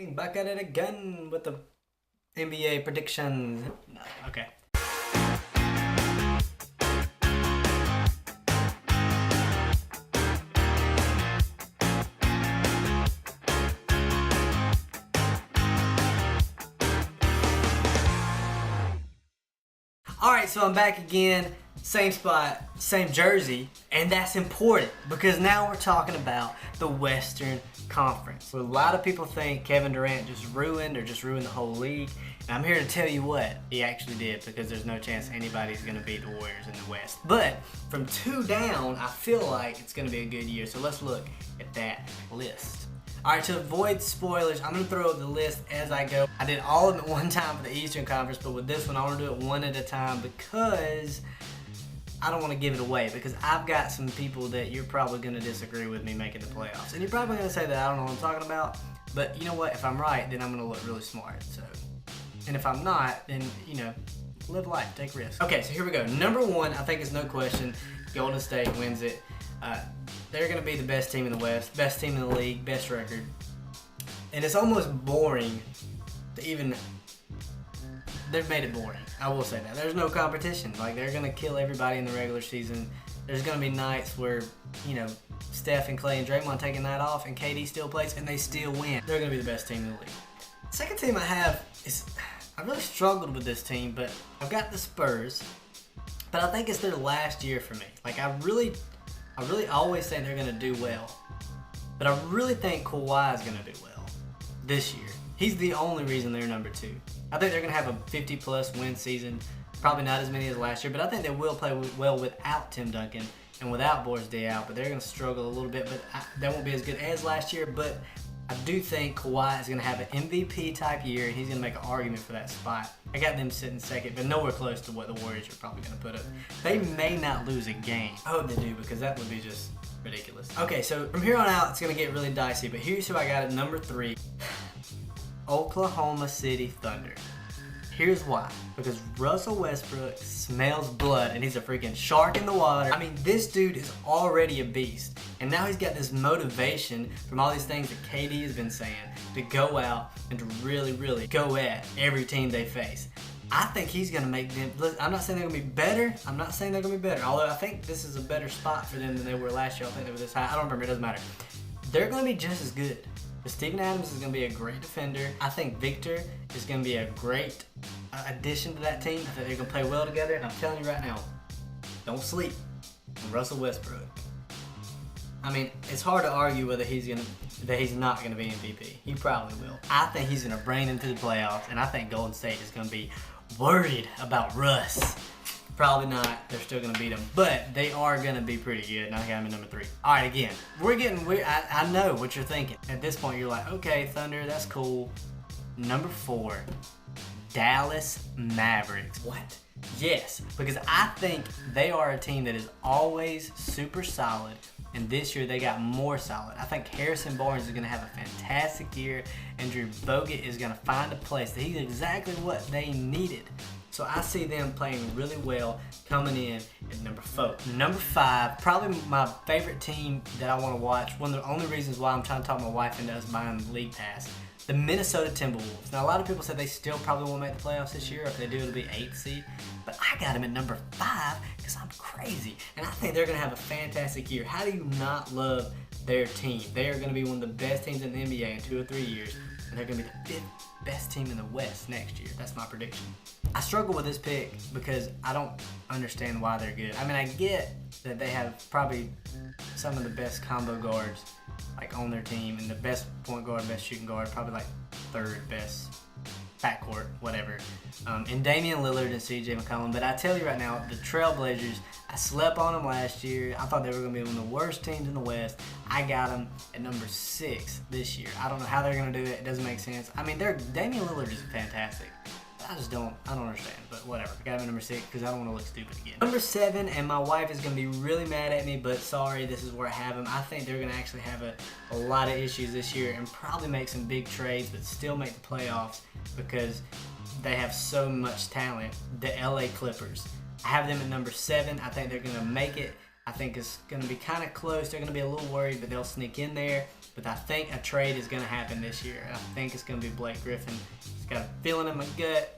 gang, back at it again with the NBA predictions. No, okay. Alright, so I'm back again, same spot, same jersey, and that's important because now we're talking about the Western Conference. So a lot of people think Kevin Durant just ruined the whole league, and I'm here to tell you what, he actually did, because there's no chance anybody's going to beat the Warriors in the West. But from 2 down, I feel like it's going to be a good year, so let's look at that list. Alright, to avoid spoilers, I'm going to throw the list as I go. I did all of them at one time for the Eastern Conference, but with this one, I want to do it one at a time because I don't want to give it away, because I've got some people that you're probably going to disagree with me making the playoffs. And you're probably going to say that I don't know what I'm talking about, but you know what? If I'm right, then I'm going to look really smart. So, and if I'm not, then, you know, live life, take risks. Okay, so here we go. Number 1, I think it's no question, Golden State wins it. They're going to be the best team in the West, best team in the league, best record. And it's almost boring to even... They've made it boring. I will say that. There's no competition. Like, they're going to kill everybody in the regular season. There's going to be nights where, you know, Steph and Clay and Draymond take a night off and KD still plays and they still win. They're going to be the best team in the league. Second team I have is... I really struggled with this team, but I've got the Spurs. But I think it's their last year for me. Like, I really always think they're going to do well. But I really think Kawhi is going to do well this year. He's the only reason they're number 2. I think they're going to have a 50-plus win season. Probably not as many as last year, but I think they will play well without Tim Duncan and without Boris Diaw. But they're going to struggle a little bit, but they won't be as good as last year. But I do think Kawhi is going to have an MVP-type year, and he's going to make an argument for that spot. I got them sitting second, but nowhere close to what the Warriors are probably going to put up. They may not lose a game. I hope they do, because that would be just ridiculous. Okay, so from here on out, it's going to get really dicey, but here's who I got at number 3. Oklahoma City Thunder. Here's why. Because Russell Westbrook smells blood and he's a freaking shark in the water. I mean, this dude is already a beast. And now he's got this motivation from all these things that KD has been saying to go out and to really, really go at every team they face. I think he's going to make them, look, I'm not saying they're going to be better. I'm not saying they're going to be better. Although I think this is a better spot for them than they were last year. I think they were this high. I don't remember. It doesn't matter. They're going to be just as good. But Steven Adams is going to be a great defender. I think Victor is going to be a great addition to that team. I think they're going to play well together. And I'm telling you right now, don't sleep on Russell Westbrook. I mean, it's hard to argue whether he's not going to be MVP. He probably will. I think he's going to bring them to the playoffs, and I think Golden State is going to be worried about Russ. Probably not. They're still going to beat them. But they are going to be pretty good. And I got him at number 3. All right, again, we're getting weird. I know what you're thinking. At this point, you're like, okay, Thunder, that's cool. Number 4, Dallas Mavericks. What? Yes, because I think they are a team that is always super solid. And this year, they got more solid. I think Harrison Barnes is going to have a fantastic year. And Drew Bogut is going to find a place that he's exactly what they needed. So I see them playing really well, coming in at number 4. Number 5, probably my favorite team that I want to watch. One of the only reasons why I'm trying to talk my wife into us buying the League Pass. The Minnesota Timberwolves. Now, a lot of people said they still probably won't make the playoffs this year. If they do, it'll be 8th seed. But I got them at number 5 because I'm crazy. And I think they're going to have a fantastic year. How do you not love their team? They are going to be one of the best teams in the NBA in 2 or 3 years. And they're going to be the 5th best team in the West next year. That's my prediction. I struggle with this pick because I don't understand why they're good. I mean, I get that they have probably some of the best combo guards like on their team, and the best point guard, best shooting guard, probably like 3rd best backcourt, whatever. And Damian Lillard and CJ McCollum. But I tell you right now, the Trailblazers, I slept on them last year. I thought they were going to be one of the worst teams in the West. I got them at number 6 this year. I don't know how they're going to do it. It doesn't make sense. I mean, Damian Lillard is fantastic. I don't understand, but whatever. I got him at number 6 because I don't want to look stupid again. Number 7, and my wife is going to be really mad at me, but sorry, this is where I have them. I think they're going to actually have a lot of issues this year and probably make some big trades, but still make the playoffs because they have so much talent. The LA Clippers. I have them at number 7. I think they're going to make it. I think it's going to be kind of close. They're going to be a little worried, but they'll sneak in there. but I think a trade is going to happen this year. I think it's going to be Blake Griffin. Just got a feeling in my gut.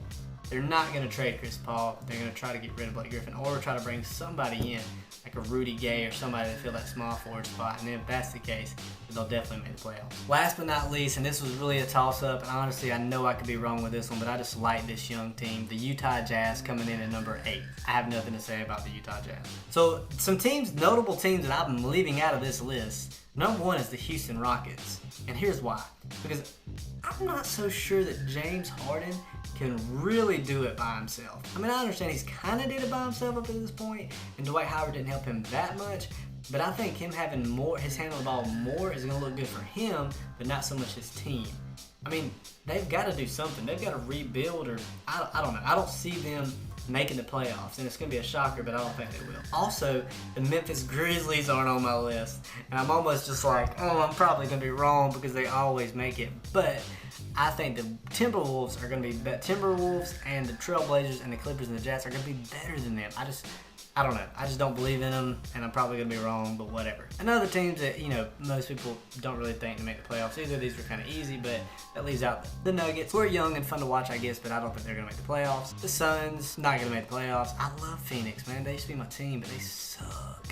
They're not going to trade Chris Paul. They're going to try to get rid of Blake Griffin or try to bring somebody in, like a Rudy Gay or somebody to fill that small forward spot. And then if that's the case, they'll definitely make the playoffs. Last but not least, and this was really a toss-up, and honestly, I know I could be wrong with this one, but I just like this young team, the Utah Jazz, coming in at number 8. I have nothing to say about the Utah Jazz. So some teams, notable teams that I'm leaving out of this list. Number 1 is the Houston Rockets, and here's why. Because I'm not so sure that James Harden can really do it by himself. I mean, I understand he's kind of did it by himself up to this point, and Dwight Howard didn't help him that much, but I think him having more, his hand on the ball more is going to look good for him, but not so much his team. I mean, they've got to do something. They've got to rebuild, or I don't know. I don't see them making the playoffs, and it's going to be a shocker, but I don't think they will. Also, the Memphis Grizzlies aren't on my list, and I'm almost just like, oh, I'm probably going to be wrong because they always make it, but I think the Timberwolves are going to be better. Timberwolves and the Trailblazers and the Clippers and the Jazz are going to be better than them. I don't know. I just don't believe in them, and I'm probably going to be wrong, but whatever. Another teams that, most people don't really think to make the playoffs either. These were kind of easy, but that leaves out the Nuggets. We're young and fun to watch, I guess, but I don't think they're going to make the playoffs. The Suns, not going to make the playoffs. I love Phoenix, man. They used to be my team, but they suck.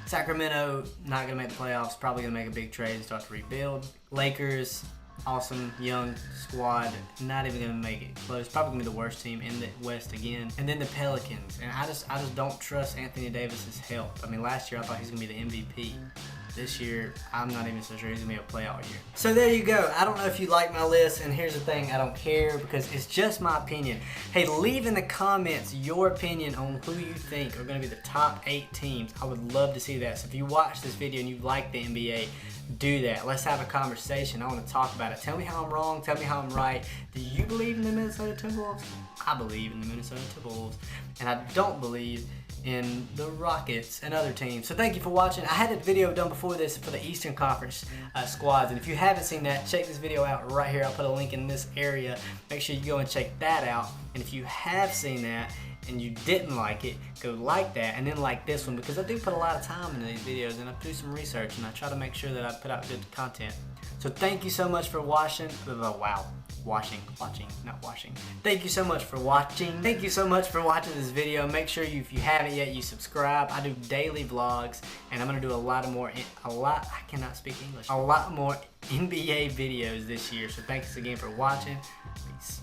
Sacramento, not going to make the playoffs. Probably going to make a big trade and start to rebuild. Lakers, awesome young squad, not even gonna make it close. Probably gonna be the worst team in the West again. And then the Pelicans, and I just don't trust Anthony Davis's help. I mean, last year I thought he was gonna be the MVP. This year, I'm not even so sure he's gonna be able to play all year. So there you go. I don't know if you like my list, and here's the thing, I don't care because it's just my opinion. Hey, leave in the comments your opinion on who you think are gonna be the top 8 teams. I would love to see that. So if you watch this video and you like the NBA, do that. Let's have a conversation. I want to talk about it. Tell me how I'm wrong. Tell me how I'm right. Do you believe in the Minnesota Timberwolves? I believe in the Minnesota Timberwolves, and I don't believe in the Rockets and other teams. So thank you for watching. I had a video done before this for the Eastern Conference squads, and if you haven't seen that, check this video out right here. I'll put a link in this area. Make sure you go and check that out. And if you have seen that and you didn't like it, go like that and then like this one, because I do put a lot of time into these videos and I do some research and I try to make sure that I put out good content. So thank you so much for watching. Not washing. Thank you so much for watching. Thank you so much for watching this video. Make sure if you haven't yet, you subscribe. I do daily vlogs, and I'm gonna do a lot more NBA videos this year. So thanks again for watching. Peace.